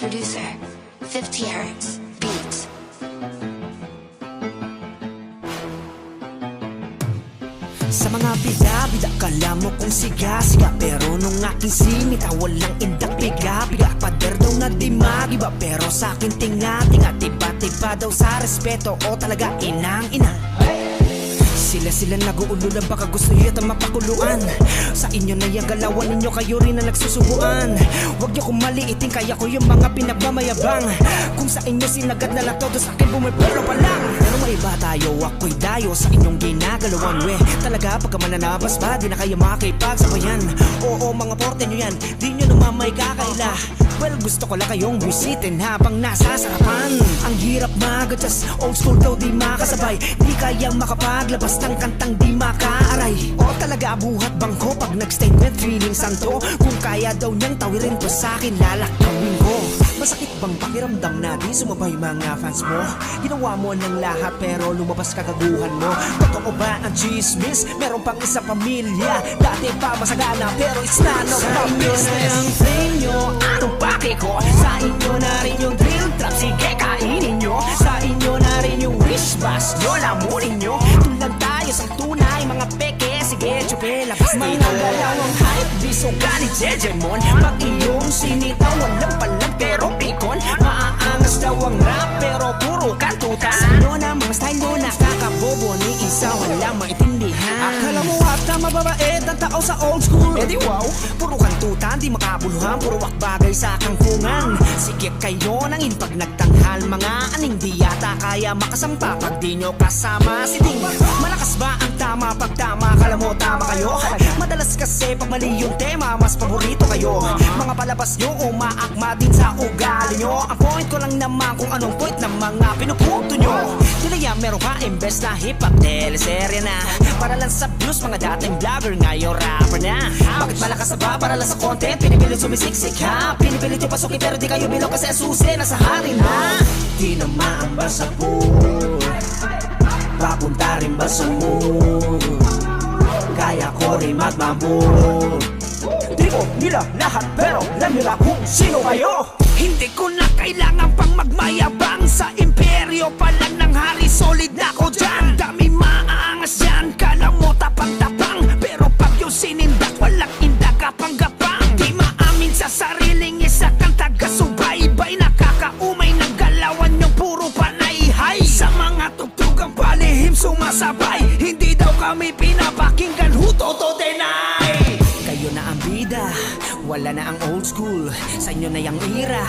producer, 50 Hertz Beats. Sa mga bida-bida kala mo kung siga-siga, pero nung aking sinita walang indak biga-biga. Pader daw na di magiba, pero sa akin tinga-tinga. Tiba-tiba daw sa respeto, o talaga inang-ina. Sila nag-uululan, baka gusto nyo yata mapakuluan. Sa inyo na yung galawan ninyo, kayo rin na nagsusubuan. Huwag nyo kong maliitin, kaya ko yung mga pinagmamayabang. Kung sa inyo sinagad na lang todo, sa akin bumipuro pa lang. Pero may iba tayo, ako'y dayo sa inyong ginagalawan. We, talaga pagka mananabas ba, di na kayo makakipagsabayan. Oo, mga porte nyo yan, di nyo naman may kakaila. Well, gusto ko lang kayong bisitin habang nasa sarapan. Ang hirap mag-adjust, old school daw di makasabay. Di kayang makapaglabas ng kantang di makaaray. O talaga buhat bangko pag nag-statement feeling santo. Kung kaya daw niyang tawirin to sa'kin, lalakawin ko. Masakit bang pakiramdam na di sumabay mga fans mo? Ginawa mo ng lahat pero lumabas kagaguhan mo. Totoo ba ang chismis? Meron pang isa pamilya. Dati pa masagana pero it's none of my business. Sa inyo na ang flame nyo, anong pake ko? Sa inyo na rin yung drill trap, sige kainin nyo. Sa inyo na rin yung wish bus nyo, lamunin nyo. Tulad tayo sa tunay, mga peke, sige chupe, labas mga galawang hype, biso galit Jejemon. Pag iyong sinitaw, walang palang pero pikon. Maaangas daw ang rap pero puro kantutan. Sa inyo na mga style nyo, nakakabobo ni isa, wala maintindihan. Akala mo ata mababait ang tao sa old school, eh di wow, puro kantutan, di makabuluhan, puro wakbagay sa kangkungan. Sikip kayo nang pag nagtanghal, mga aning di yata kaya makasampa pag di nyo kasama si Ding. Malakas ba ang tama pag tama, kala mo tama kayo? Madalas kasi pag mali yung tema, mas paborito kayo. Mga palabas nyo umaakma din sa ugali nyo. Ang point ko lang naman kung anong point ng mga pinupunto nyo. Tilaya meron ka imbes na hip-hop teleserye na, para lang sa views, mga dating vlogger ngayon rapper na. Bakit malakas na ba para lang sa content? Pinipilit sumisiksik ha, pinipilit yung pasukin pero di kayo bilog kasi susi nasa hari na. Di na maamba sa pool, papunta rin ba sa mood? Kaya ko rin magmamod. Di ko nila lahat pero alam nila kung sino kayo. Hindi ko na kailangan pang magmayabang, sa imperyo pa lang ng hari, solid na ko dyan. Dami maaangas yan, kala mo tapang-tapang, pero pag yung sinindak walang indagapang-gapang. Di maamin sa sariling isa kang taga-subaybay, nakakaumay ng galawan yung puro panayhay. Sa mga tugtugang palihim sumasabay, hindi daw kami pinapakinggan, huto-to deny. Kayo na ang bida, wala na ang old school. Sa inyo na yung era,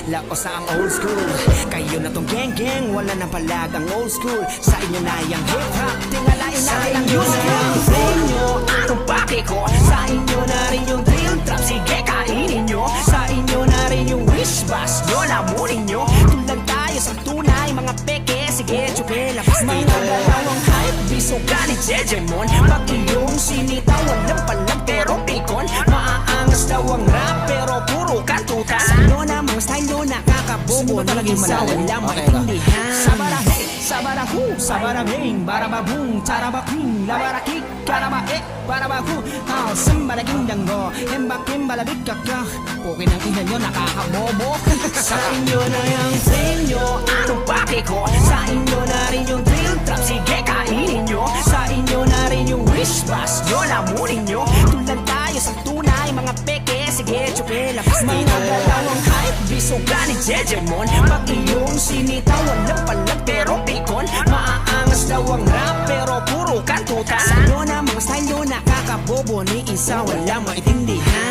laos na ang old school. Kayo na tong geng-geng, wala na palag ang old school. Sa inyo na yung hip-hop, tingalain natin ang new school. Sa inyo, anong pake ko? Sa inyo na rin yung drill trap, sige kainin nyo. Sa inyo na rin yung wish bus nyo, lamunin nyo. Tulad tayo sa tunay, mga peke, sige chupe, labas mga galawang hype, biso galit Jejemon. Pag iyong sinitaw, walang palang pero pikon. Maaangas daw ang rap pero puro kantutan. Sa inyo na mga style nyo, nakakabobo ni isa, wala maintindihan. Sabarahe, sabarahu, sabarahing, barababung, charabaping, labarakik, karabaek, barabahu. Sambalaging danggo, embakim balabik kakak. Okay ng ina nyo, nakakabobo. Sa inyo na yung flame nyo, anong pake ko? Sa inyo na rin yung drill trap, sige kainin nyo. Sa inyo na rin yung wish bus nyo, lamunin nyo. Tulad tayo sa tunay, mga peke, sige chupe, labas mga galawang hype, biso galit Jejemon. Pag iyong sinitaw, walang palag pero pikon. Maaangas daw ang rap pero puro kantutan. Sa inyo na mga style nyo, nakakabobo ni isa, wala maintindihan.